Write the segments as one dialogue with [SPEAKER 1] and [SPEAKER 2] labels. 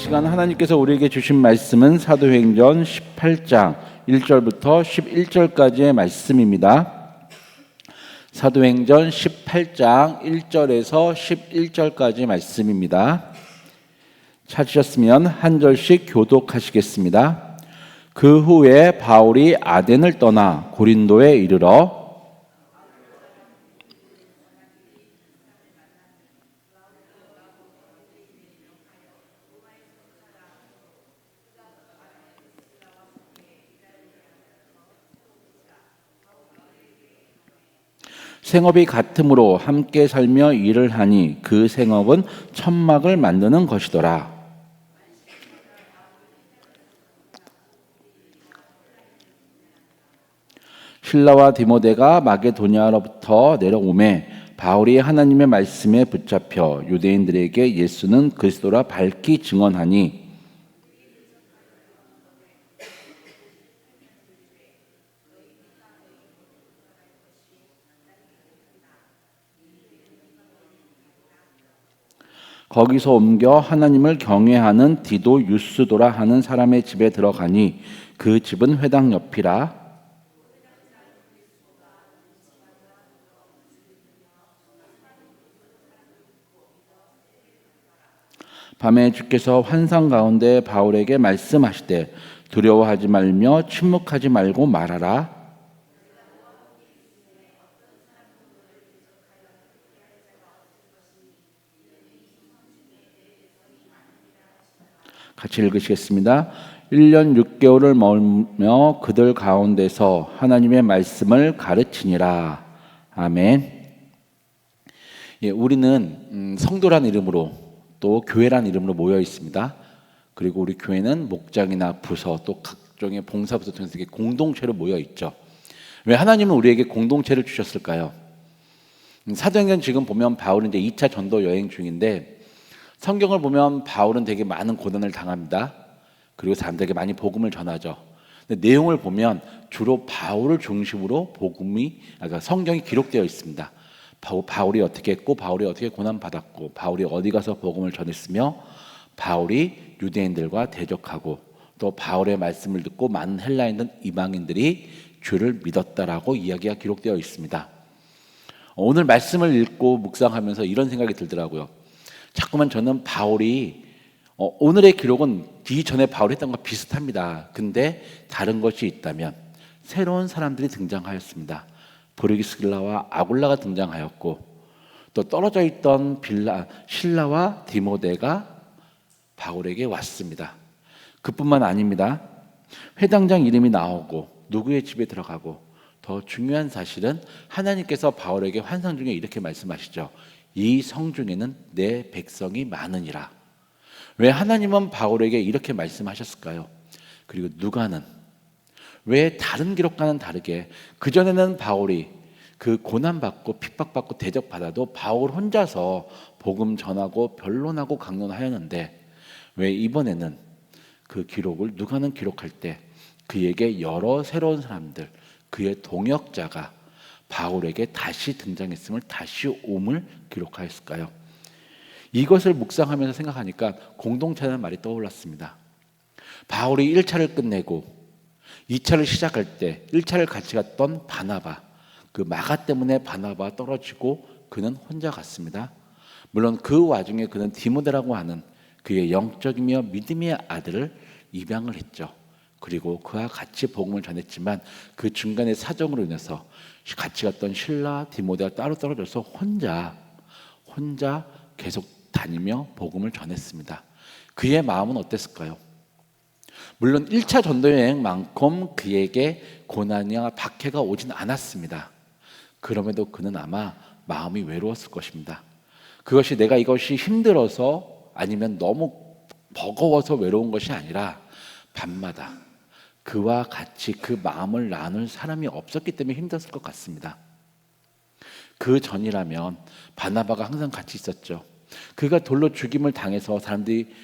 [SPEAKER 1] 시간 하나님께서 우리에게 주신 말씀은 사도행전 18장 1절부터 11절까지의 말씀입니다. 사도행전 18장 1절에서 11절까지 말씀입니다. 찾으셨으면 한 절씩 교독하시겠습니다. 그 후에 바울이 아덴을 떠나 고린도에 이르러 생업이 같으므로 함께 살며 일을 하니 그 생업은 천막을 만드는 것이더라. 실라와 디모데가 마게도냐로부터 내려오매 바울이 하나님의 말씀에 붙잡혀 유대인들에게 예수는 그리스도라 밝히 증언하니 거기서 옮겨 하나님을 경외하는 디도 유스도라 하는 사람의 집에 들어가니 그 집은 회당 옆이라. 밤에 주께서 환상 가운데 바울에게 말씀하시되 두려워하지 말며 침묵하지 말고 말하라. 같이 읽으시겠습니다. 1년 6개월을 머물며 그들 가운데서 하나님의 말씀을 가르치니라. 아멘. 예, 우리는 성도란 이름으로 또 교회란 이름으로 모여 있습니다. 그리고 우리 교회는 목장이나 부서 또 각종의 봉사부서 통해서 공동체로 모여 있죠. 왜 하나님은 우리에게 공동체를 주셨을까요? 사도행전 지금 보면 바울은 이제 2차 전도 여행 중인데 성경을 보면 바울은 되게 많은 고난을 당합니다. 그리고 사람들에게 많이 복음을 전하죠. 근데 내용을 보면 주로 바울을 중심으로 그러니까 성경이 기록되어 있습니다. 바울이 어떻게 했고 바울이 어떻게 고난받았고 바울이 어디 가서 복음을 전했으며 바울이 유대인들과 대적하고 또 바울의 말씀을 듣고 많은 헬라인들 이방인들이 주를 믿었다라고 이야기가 기록되어 있습니다. 오늘 말씀을 읽고 묵상하면서 이런 생각이 들더라고요. 자꾸만 저는 바울이 오늘의 기록은 이전에 바울이 했던 것과 비슷합니다. 근데 다른 것이 있다면 새로운 사람들이 등장하였습니다. 브리스길라와 아굴라가 등장하였고 또 떨어져 있던 실라와 디모데가 바울에게 왔습니다. 그뿐만 아닙니다. 회당장 이름이 나오고 누구의 집에 들어가고 더 중요한 사실은 하나님께서 바울에게 환상 중에 이렇게 말씀하시죠. 이 성 중에는 내 백성이 많으니라. 왜 하나님은 바울에게 이렇게 말씀하셨을까요? 그리고 누가는 왜 다른 기록과는 다르게 그전에는 바울이 그 고난받고 핍박받고 대적받아도 바울 혼자서 복음 전하고 변론하고 강론하였는데 왜 이번에는 그 기록을 누가는 기록할 때 그에게 여러 새로운 사람들 그의 동역자가 바울에게 다시 등장했음을 다시 옴을 기록하였을까요? 이것을 묵상하면서 생각하니까 공동체라는 말이 떠올랐습니다. 바울이 1차를 끝내고 2차를 시작할 때 1차를 같이 갔던 바나바, 그 마가 때문에 바나바가 떨어지고 그는 혼자 갔습니다. 물론 그 와중에 그는 디모데라고 하는 그의 영적이며 믿음의 아들을 입양을 했죠. 그리고 그와 같이 복음을 전했지만 그 중간의 사정으로 인해서 같이 갔던 실라, 디모데가 따로 떨어져서 혼자 계속 다니며 복음을 전했습니다. 그의 마음은 어땠을까요? 물론 1차 전도여행만큼 그에게 고난이나 박해가 오진 않았습니다. 그럼에도 그는 아마 마음이 외로웠을 것입니다. 그것이 내가 이것이 힘들어서 아니면 너무 버거워서 외로운 것이 아니라 밤마다 그와 같이 그 마음을 나눌 사람이 없었기 때문에 힘들었을 것 같습니다. 그 전이라면 바나바가 항상 같이 있었죠. 그가 돌로 죽임을 당해서 사람들이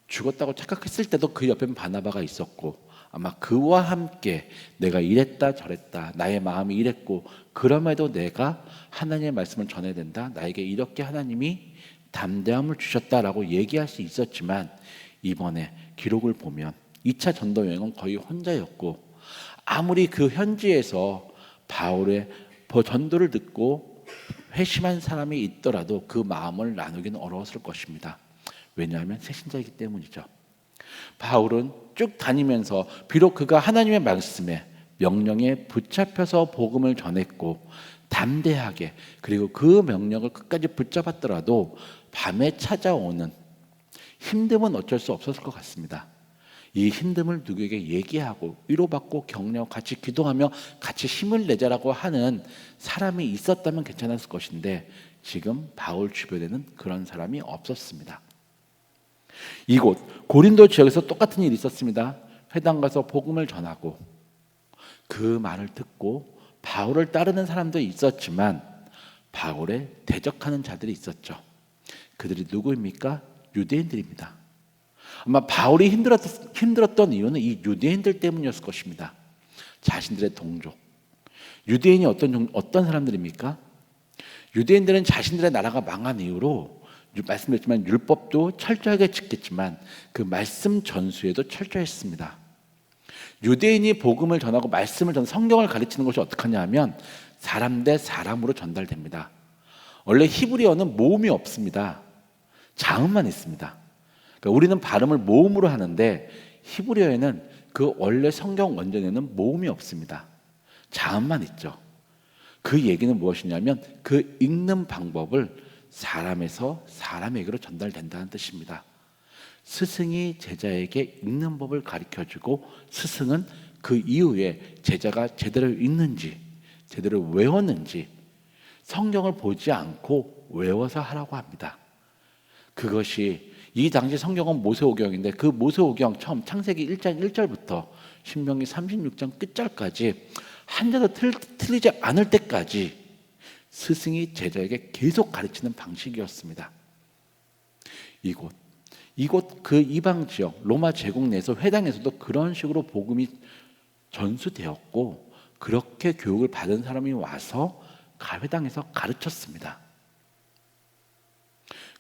[SPEAKER 1] 죽었다고 착각했을 때도 그 옆엔 바나바가 있었고 아마 그와 함께 내가 이랬다 저랬다 나의 마음이 이랬고 그럼에도 내가 하나님의 말씀을 전해야 된다. 나에게 이렇게 하나님이 담대함을 주셨다라고 얘기할 수 있었지만 이번에 기록을 보면 2차 전도 여행은 거의 혼자였고, 아무리 그 현지에서 바울의 전도를 듣고 회심한 사람이 있더라도 그 마음을 나누기는 어려웠을 것입니다. 왜냐하면 새신자이기 때문이죠. 바울은 쭉 다니면서 비록 그가 하나님의 말씀에 명령에 붙잡혀서 복음을 전했고 담대하게, 그리고 그 명령을 끝까지 붙잡았더라도 밤에 찾아오는 힘듦은 어쩔 수 없었을 것 같습니다. 이 힘듦을 누구에게 얘기하고 위로받고 격려하고 같이 기도하며 같이 힘을 내자라고 하는 사람이 있었다면 괜찮았을 것인데, 지금 바울 주변에는 그런 사람이 없었습니다. 이곳 고린도 지역에서 똑같은 일이 있었습니다. 회당 가서 복음을 전하고 그 말을 듣고 바울을 따르는 사람도 있었지만 바울에 대적하는 자들이 있었죠. 그들이 누구입니까? 유대인들입니다. 아마 바울이 힘들었던 이유는 이 유대인들 때문이었을 것입니다. 자신들의 동족. 유대인이 어떤 사람들입니까? 유대인들은 자신들의 나라가 망한 이후로 말씀드렸지만 율법도 철저하게 지켰지만 그 말씀 전수에도 철저했습니다. 유대인이 복음을 전하고 말씀을 성경을 가르치는 것이 어떻게 하냐면 사람 대 사람으로 전달됩니다. 원래 히브리어는 모음이 없습니다. 자음만 있습니다. 그러니까 우리는 발음을 모음으로 하는데 히브리어에는 그 원래 성경 원전에는 모음이 없습니다. 자음만 있죠. 그 얘기는 무엇이냐면 그 읽는 방법을 사람에서 사람에게로 전달된다는 뜻입니다. 스승이 제자에게 읽는 법을 가르쳐주고 스승은 그 이후에 제자가 제대로 읽는지 제대로 외웠는지 성경을 보지 않고 외워서 하라고 합니다. 그것이 이 당시 성경은 모세오경인데 그 모세오경 처음 창세기 1장 1절부터 신명기 36장 끝절까지 한 자도 틀리지 않을 때까지 스승이 제자에게 계속 가르치는 방식이었습니다. 이곳 그 이방 지역 로마 제국 내에서 회당에서도 그런 식으로 복음이 전수되었고 그렇게 교육을 받은 사람이 와서 회당에서 가르쳤습니다.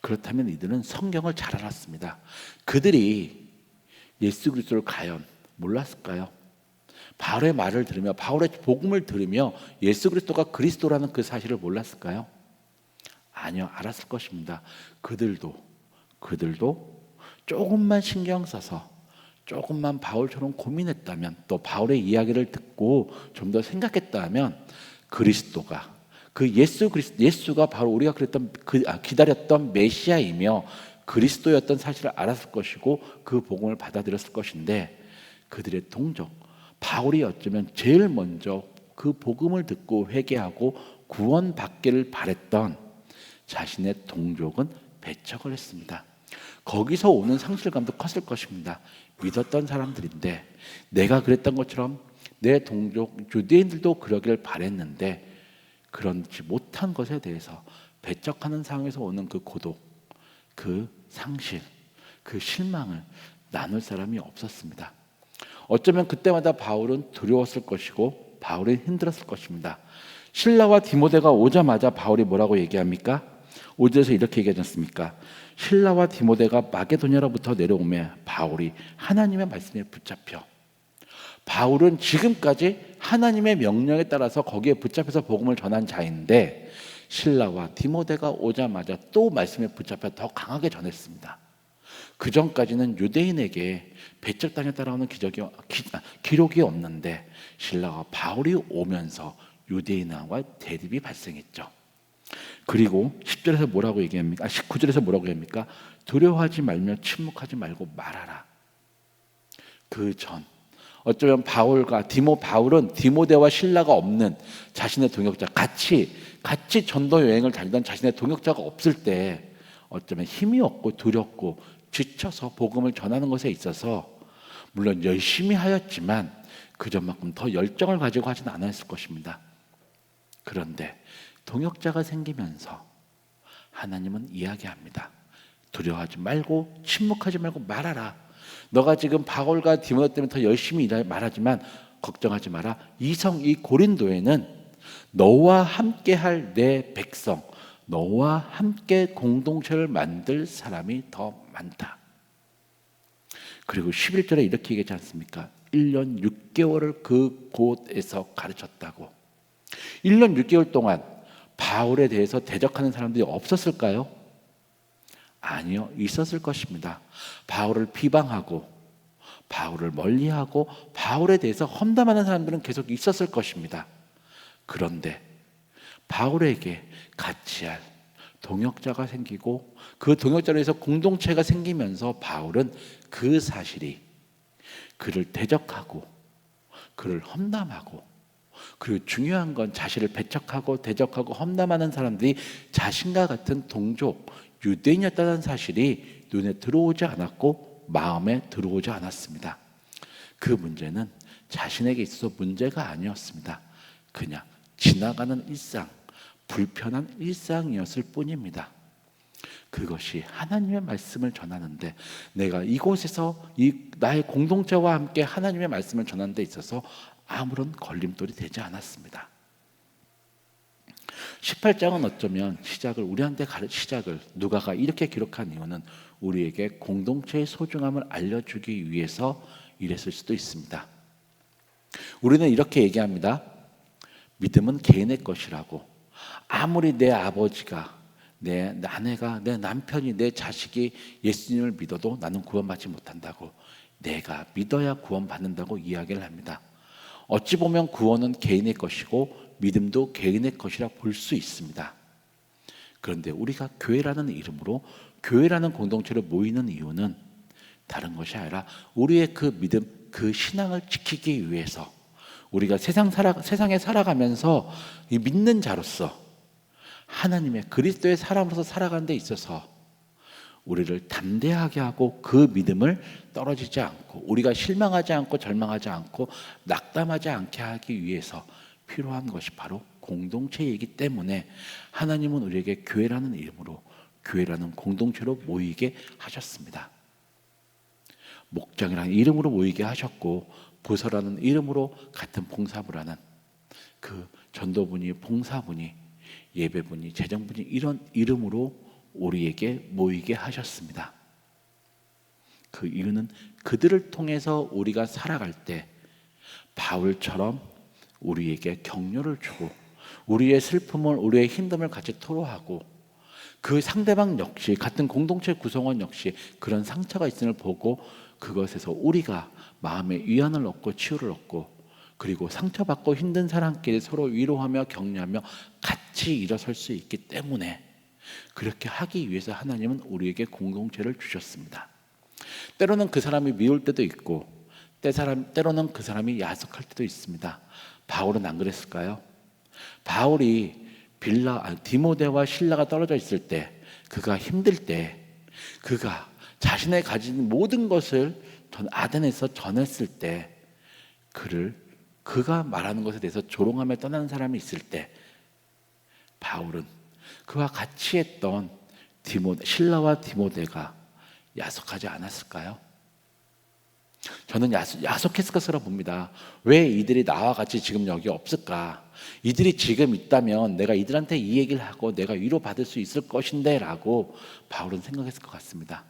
[SPEAKER 1] 그렇다면 이들은 성경을 잘 알았습니다. 그들이 예수 그리스도를 과연 몰랐을까요? 바울의 말을 들으며 바울의 복음을 들으며 예수 그리스도가 그리스도라는 그 사실을 몰랐을까요? 아니요, 알았을 것입니다. 그들도 조금만 신경 써서 조금만 바울처럼 고민했다면 또 바울의 이야기를 듣고 좀 더 생각했다면 그리스도가 그 예수가 바로 우리가 기다렸던 메시아이며 그리스도였던 사실을 알았을 것이고 그 복음을 받아들였을 것인데 그들의 동족 바울이 어쩌면 제일 먼저 그 복음을 듣고 회개하고 구원받기를 바랬던 자신의 동족은 배척을 했습니다. 거기서 오는 상실감도 컸을 것입니다. 믿었던 사람들인데 내가 그랬던 것처럼 내 동족 유대인들도 그러기를 바랬는데 그렇지 못한 것에 대해서 배척하는 상황에서 오는 그 고독, 그 상실, 그 실망을 나눌 사람이 없었습니다. 어쩌면 그때마다 바울은 두려웠을 것이고 바울이 힘들었을 것입니다. 실라와 디모데가 오자마자 바울이 뭐라고 얘기합니까? 5절에서 이렇게 얘기하지 않습니까? 실라와 디모데가 마게도냐로부터 내려오매 바울이 하나님의 말씀에 붙잡혀. 바울은 지금까지 하나님의 명령에 따라서 거기에 붙잡혀서 복음을 전한 자인데 실라와 디모데가 오자마자 또 말씀에 붙잡혀 더 강하게 전했습니다. 그 전까지는 유대인에게 배척당에 따라오는 기록이 없는데 실라와 바울이 오면서 유대인과 대립이 발생했죠. 그리고 10절에서 뭐라고 얘기합니까? 19절에서 뭐라고 얘기합니까? 두려워하지 말며 침묵하지 말고 말하라. 그 전 어쩌면 바울은 디모데와 실라가 없는 자신의 동역자 같이 전도 여행을 다니던 자신의 동역자가 없을 때 어쩌면 힘이 없고 두렵고 지쳐서 복음을 전하는 것에 있어서 물론 열심히 하였지만 그전만큼 더 열정을 가지고 하진 않았을 것입니다. 그런데 동역자가 생기면서 하나님은 이야기합니다. 두려워하지 말고 침묵하지 말고 말하라. 너가 지금 바울과 디모데 때문에 더 열심히 말하지만 걱정하지 마라. 이 고린도에는 너와 함께할 내 백성, 너와 함께 공동체를 만들 사람이 더 많다. 그리고 11절에 이렇게 얘기하지 않습니까? 1년 6개월을 그곳에서 가르쳤다고. 1년 6개월 동안 바울에 대해서 대적하는 사람들이 없었을까요? 아니요, 있었을 것입니다. 바울을 비방하고 바울을 멀리하고 바울에 대해서 험담하는 사람들은 계속 있었을 것입니다. 그런데 바울에게 같이 할 동역자가 생기고 그 동역자로 해서 공동체가 생기면서 바울은 그 사실이 그를 대적하고 그를 험담하고, 그리고 중요한 건 자신을 배척하고 대적하고 험담하는 사람들이 자신과 같은 동족 유대인이었다는 사실이 눈에 들어오지 않았고 마음에 들어오지 않았습니다. 그 문제는 자신에게 있어서 문제가 아니었습니다. 그냥 지나가는 일상, 불편한 일상이었을 뿐입니다. 그것이 하나님의 말씀을 전하는데, 내가 이곳에서 나의 공동체와 함께 하나님의 말씀을 전하는 데 있어서 아무런 걸림돌이 되지 않았습니다. 18장은 어쩌면 시작을 누가가 이렇게 기록한 이유는 우리에게 공동체의 소중함을 알려주기 위해서 이랬을 수도 있습니다. 우리는 이렇게 얘기합니다. 믿음은 개인의 것이라고. 아무리 내 아버지가, 내 아내가, 내 남편이, 내 자식이 예수님을 믿어도 나는 구원받지 못한다고, 내가 믿어야 구원받는다고 이야기를 합니다. 어찌 보면 구원은 개인의 것이고 믿음도 개인의 것이라 볼 수 있습니다. 그런데 우리가 교회라는 이름으로, 교회라는 공동체로 모이는 이유는 다른 것이 아니라 우리의 그 믿음, 그 신앙을 지키기 위해서, 우리가 세상에 살아가면서 이 믿는 자로서 하나님의 그리스도의 사람으로서 살아가는 데 있어서 우리를 담대하게 하고 그 믿음을 떨어지지 않고, 우리가 실망하지 않고 절망하지 않고 낙담하지 않게 하기 위해서 필요한 것이 바로 공동체이기 때문에 하나님은 우리에게 교회라는 이름으로, 교회라는 공동체로 모이게 하셨습니다. 목장이라는 이름으로 모이게 하셨고, 부서라는 이름으로 같은 봉사를 하는 그 전도분이, 봉사분이, 예배분이, 재정분이 이런 이름으로 우리에게 모이게 하셨습니다. 그 이유는 그들을 통해서 우리가 살아갈 때 바울처럼 우리에게 격려를 주고 우리의 슬픔을, 우리의 힘듦을 같이 토로하고, 그 상대방 역시, 같은 공동체 구성원 역시 그런 상처가 있음을 보고 그것에서 우리가 마음의 위안을 얻고 치유를 얻고, 그리고 상처받고 힘든 사람끼리 서로 위로하며 격려하며 같이 일어설 수 있기 때문에, 그렇게 하기 위해서 하나님은 우리에게 공동체를 주셨습니다. 때로는 그 사람이 미울 때도 있고 때로는 그 사람이 야속할 때도 있습니다. 바울은 안 그랬을까요? 바울이 디모데와 실라가 떨어져 있을 때, 그가 힘들 때, 그가 자신의 가진 모든 것을 아덴에서 전했을 때, 그가 말하는 것에 대해서 조롱하며 떠나는 사람이 있을 때, 바울은 그와 같이 했던 실라와 디모데가 야속하지 않았을까요? 저는 야속했을 것으로 봅니다. 왜 이들이 나와 같이 지금 여기 없을까? 이들이 지금 있다면 내가 이들한테 이 얘기를 하고 내가 위로받을 수 있을 것인데 라고 바울은 생각했을 것 같습니다.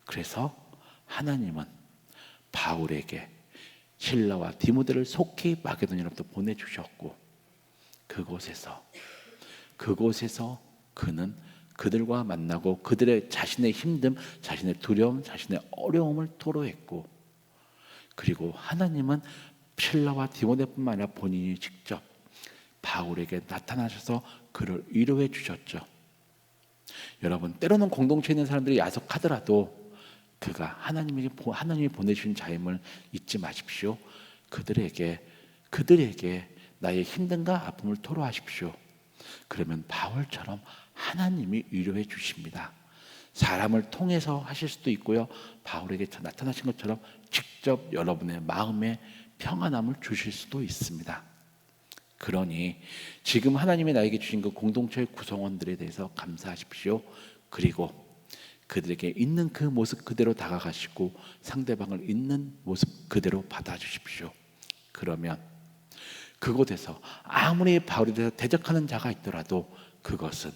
[SPEAKER 1] 그래서 하나님은 바울에게 실라와 디모데를 속히 마게도냐로부터 보내주셨고, 그곳에서 그는 그들과 만나고 그들의 자신의 힘듦, 자신의 두려움, 자신의 어려움을 토로했고, 그리고 하나님은 실라와 디모데뿐만 아니라 본인이 직접 바울에게 나타나셔서 그를 위로해 주셨죠. 여러분, 때로는 공동체에 있는 사람들이 야속하더라도 그가 하나님이 보내주신 자임을 잊지 마십시오. 그들에게 나의 힘듦과 아픔을 토로하십시오. 그러면 바울처럼 하나님이 위로해 주십니다. 사람을 통해서 하실 수도 있고요, 바울에게 나타나신 것처럼 직접 여러분의 마음에 평안함을 주실 수도 있습니다. 그러니 지금 하나님이 나에게 주신 그 공동체의 구성원들에 대해서 감사하십시오. 그리고 그들에게 있는 그 모습 그대로 다가가시고 상대방을 있는 모습 그대로 받아주십시오. 그러면 그곳에서 아무리 바울에 대해서 대적하는 자가 있더라도 그것은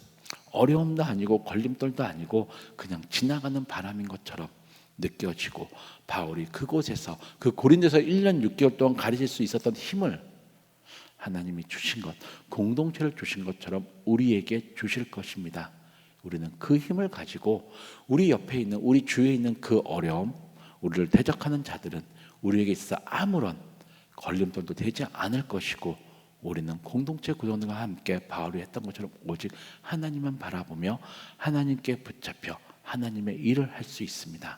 [SPEAKER 1] 어려움도 아니고 걸림돌도 아니고 그냥 지나가는 바람인 것처럼 느껴지고 바울이 그곳에서 그 고린도에서 1년 6개월 동안 가르칠 수 있었던 힘을 하나님이 주신 것, 공동체를 주신 것처럼 우리에게 주실 것입니다. 우리는 그 힘을 가지고 우리 옆에 있는, 우리 주위에 있는 그 어려움, 우리를 대적하는 자들은 우리에게 있어 아무런 걸림돌도 되지 않을 것이고, 우리는 공동체 구성들과 함께 바울이 했던 것처럼 오직 하나님만 바라보며 하나님께 붙잡혀 하나님의 일을 할 수 있습니다.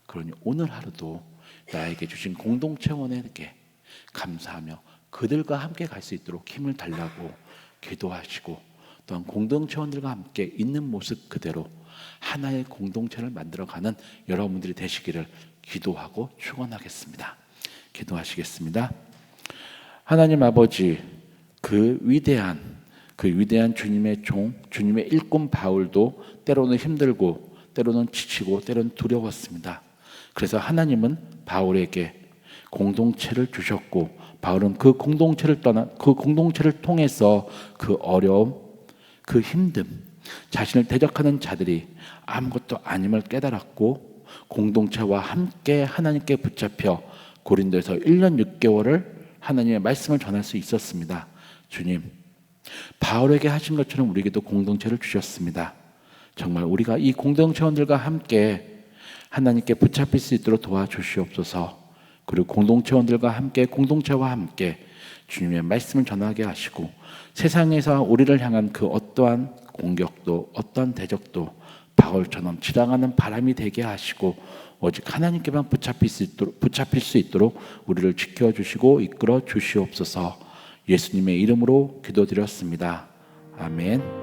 [SPEAKER 1] 그러니 오늘 하루도 나에게 주신 공동체원에게 감사하며 그들과 함께 갈 수 있도록 힘을 달라고 기도하시고, 또한 공동체원들과 함께 있는 모습 그대로 하나의 공동체를 만들어가는 여러분들이 되시기를 기도하고 축원하겠습니다. 기도하시겠습니다. 하나님 아버지, 그 위대한 주님의 종, 주님의 일꾼 바울도 때로는 힘들고 때로는 지치고 때로는 두려웠습니다. 그래서 하나님은 바울에게 공동체를 주셨고, 바울은 그 공동체를 통해서 그 어려움, 그 힘듦, 자신을 대적하는 자들이 아무것도 아님을 깨달았고, 공동체와 함께 하나님께 붙잡혀 고린도에서 1년 6개월을 하나님의 말씀을 전할 수 있었습니다. 주님, 바울에게 하신 것처럼 우리에게도 공동체를 주셨습니다. 정말 우리가 이 공동체원들과 함께 하나님께 붙잡힐 수 있도록 도와주시옵소서. 그리고 공동체원들과 함께, 공동체와 함께 주님의 말씀을 전하게 하시고, 세상에서 우리를 향한 그 어떠한 공격도 어떠한 대적도 바울처럼 지나가는 바람이 되게 하시고, 오직 하나님께만 붙잡힐 수 있도록 우리를 지켜주시고 이끌어 주시옵소서. 예수님의 이름으로 기도드렸습니다. 아멘.